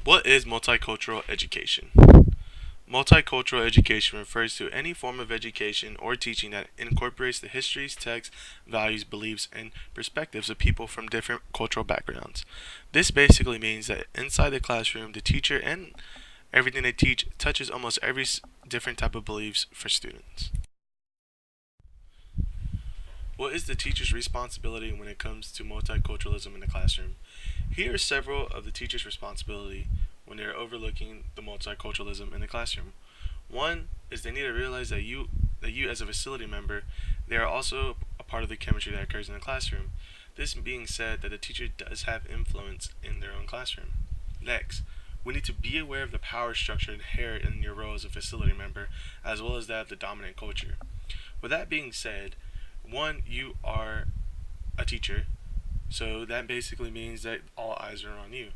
What is multicultural education? Multicultural education refers to any form of education or teaching that incorporates the histories, texts, values, beliefs, and perspectives of people from different cultural backgrounds. This basically means that inside the classroom, the teacher and everything they teach touches almost every different type of beliefs for students. What is the teacher's responsibility when it comes to multiculturalism in the classroom? Here are several of the teacher's responsibility when they are overlooking the multiculturalism in the classroom. One is they need to realize that you as a facility member, they are also a part of the chemistry that occurs in the classroom. This being said, that the teacher does have influence in their own classroom. Next, we need to be aware of the power structure inherent in your role as a facility member, as well as that of the dominant culture. With that being said, one, you are a teacher, so that basically means that all eyes are on you.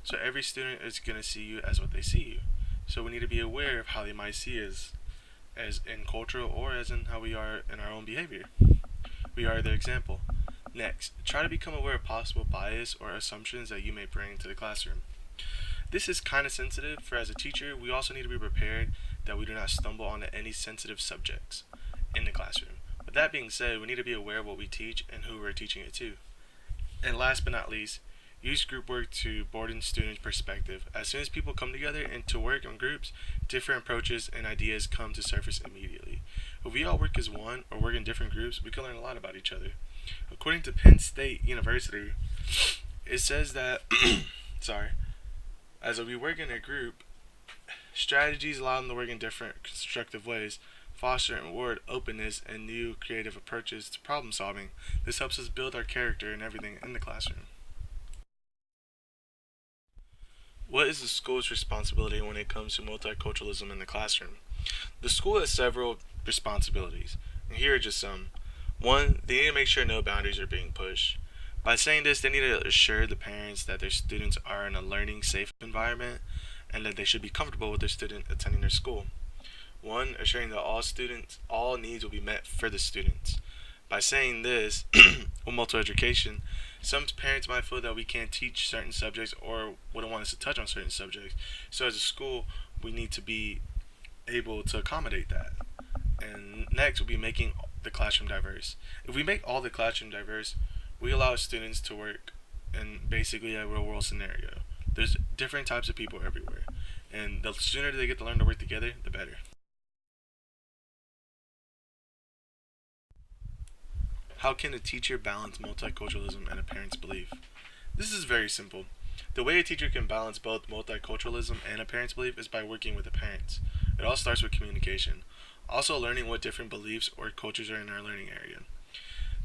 So every student is going to see you as what they see you. So we need to be aware of how they might see us, as in cultural or as in how we are in our own behavior. We are their example. Next, try to become aware of possible bias or assumptions that you may bring to the classroom. This is kind of sensitive, for as a teacher, we also need to be prepared that we do not stumble onto any sensitive subjects in the classroom. With that being said, we need to be aware of what we teach and who we're teaching it to. And last but not least, use group work to broaden students' perspective. As soon as people come together and to work in groups, different approaches and ideas come to surface immediately. If we all work as one or work in different groups, we can learn a lot about each other. According to Penn State University, it says that, sorry, as we work in a group, strategies allow them to work in different constructive ways, foster and reward openness and new creative approaches to problem solving. This helps us build our character and everything in the classroom. What is the school's responsibility when it comes to multiculturalism in the classroom? The school has several responsibilities, and here are just some. One, they need to make sure no boundaries are being pushed. By saying this, they need to assure the parents that their students are in a learning safe environment and that they should be comfortable with their student attending their school. One, assuring that all needs will be met for the students. By saying this, with multiple education, some parents might feel that we can't teach certain subjects or wouldn't want us to touch on certain subjects. So as a school, we need to be able to accommodate that. And next will be making the classroom diverse. If we make all the classroom diverse, we allow students to work in basically a real world scenario. There's different types of people everywhere. And the sooner they get to learn to work together, the better. How can a teacher balance multiculturalism and a parent's belief? This is very simple. The way a teacher can balance both multiculturalism and a parent's belief is by working with the parents. It all starts with communication. Also, learning what different beliefs or cultures are in our learning area.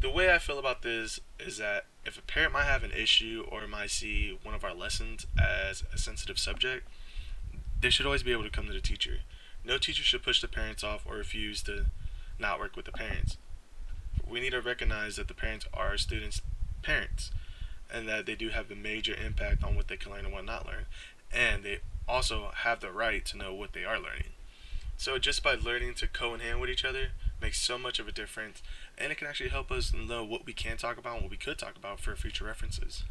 The way I feel about this is that if a parent might have an issue or might see one of our lessons as a sensitive subject, they should always be able to come to the teacher. No teacher should push the parents off or refuse to not work with the parents. We need to recognize that the parents are our students' parents and that they do have a major impact on what they can learn and what not learn. And they also have the right to know what they are learning. So just by learning to co-hand with each other makes so much of a difference, and it can actually help us know what we can talk about and what we could talk about for future references.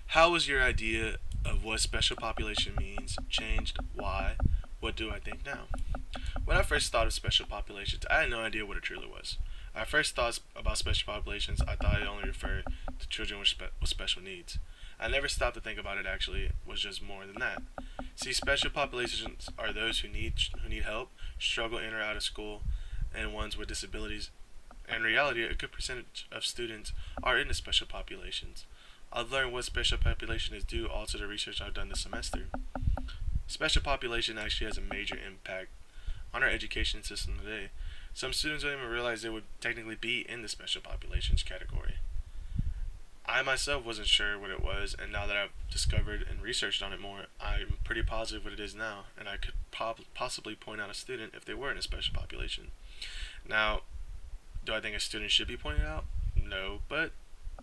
How was your idea of what special population means changed? Why? What do I think now? When I first thought of special populations, I had no idea what it truly was. When I first thought about special populations, I thought it only referred to children with special needs. I never stopped to think about it actually was just more than that. See, special populations are those who need help, struggle in or out of school, and ones with disabilities. In reality, a good percentage of students are in the special populations. I've learned what special population is due all to the research I've done this semester. Special population actually has a major impact on our education system today. Some students don't even realize they would technically be in the special populations category. I myself wasn't sure what it was, and now that I've discovered and researched on it more, I'm pretty positive what it is now, and I could possibly point out a student if they were in a special population. Now, do I think a student should be pointed out? No, but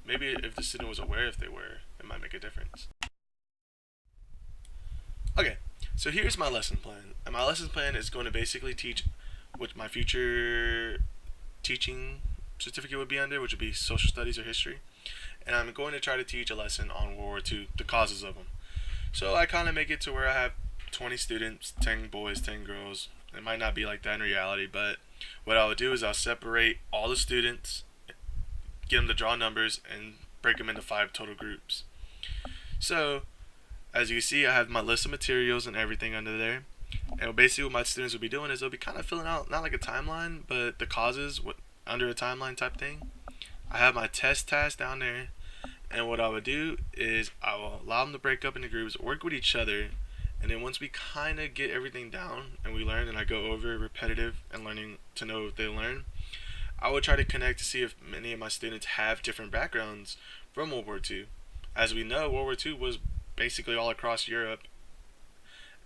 maybe if the student was aware if they were, it might make a difference. Okay, so here's my lesson plan. And my lesson plan is going to basically teach what my future teaching certificate would be under, which would be social studies or history. and I'm going to try to teach a lesson on World War II, the causes of them. So I kind of make it to where I have 20 students, 10 boys, 10 girls. It might not be like that in reality, but what I'll do is I'll separate all the students, get them to draw numbers, and break them into 5 total groups. So, as you can see, I have my list of materials and everything under there. And basically what my students will be doing is they'll be kind of filling out, not like a timeline, but the causes under a timeline type thing. I have my test task down there. And what I would do is I will allow them to break up into groups, work with each other, and then once we kind of get everything down and we learn and I go over repetitive and learning to know what they learn, I would try to connect to see if many of my students have different backgrounds from World War II. As we know, World War II was basically all across Europe,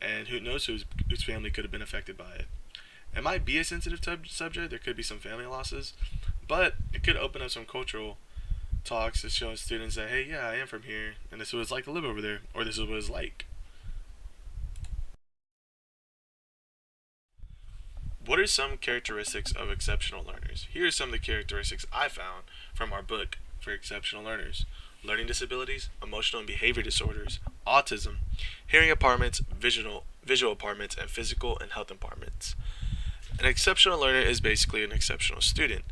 and who knows whose family could have been affected by it. It might be a sensitive subject, there could be some family losses, but it could open up some cultural talks to show students that, hey, yeah, I am from here, and this is what it's like to live over there, or this is what it's like. What are some characteristics of exceptional learners? Here are some of the characteristics I found from our book for exceptional learners: learning disabilities, emotional and behavior disorders, autism, hearing impairments, visual impairments, and physical and health impairments. An exceptional learner is basically an exceptional student,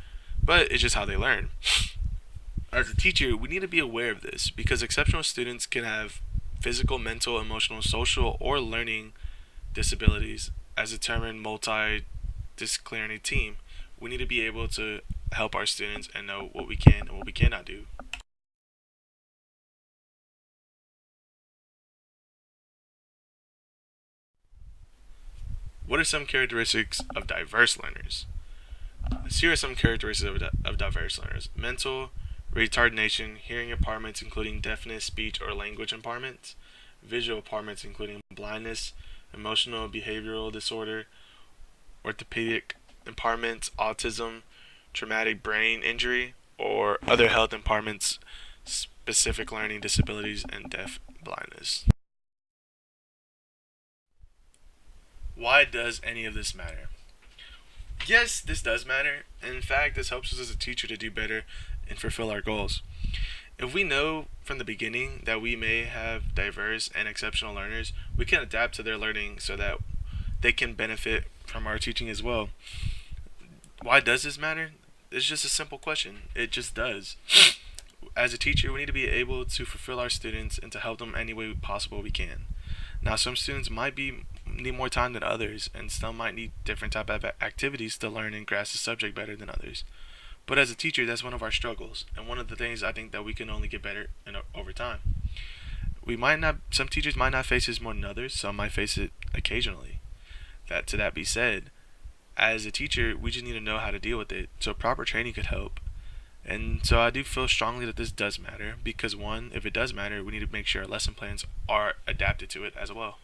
but it's just how they learn. As a teacher, we need to be aware of this because exceptional students can have physical, mental, emotional, social, or learning disabilities as determined multidisciplinary team. We need to be able to help our students and know what we can and what we cannot do. What are some characteristics of diverse learners? Here are some characteristics of diverse learners: mental retardation, hearing impairments including deafness, speech, or language impairments, visual impairments including blindness, emotional behavioral disorder, orthopedic impairments, autism, traumatic brain injury, or other health impairments, specific learning disabilities, and deaf blindness. Why does any of this matter? Yes, this does matter. In fact, this helps us as a teacher to do better and fulfill our goals. If we know from the beginning that we may have diverse and exceptional learners, we can adapt to their learning so that they can benefit from our teaching as well. Why does this matter? It's just a simple question. It just does. As a teacher, we need to be able to fulfill our students and to help them any way possible we can. Now, some students might need more time than others, and some might need different type of activities to learn and grasp the subject better than others. But as a teacher, that's one of our struggles, and one of the things I think that we can only get better over time. Some teachers might not face this more than others. Some might face it occasionally. That be said, as a teacher, we just need to know how to deal with it. So proper training could help. And so I do feel strongly that this does matter because, one, if it does matter, we need to make sure our lesson plans are adapted to it as well.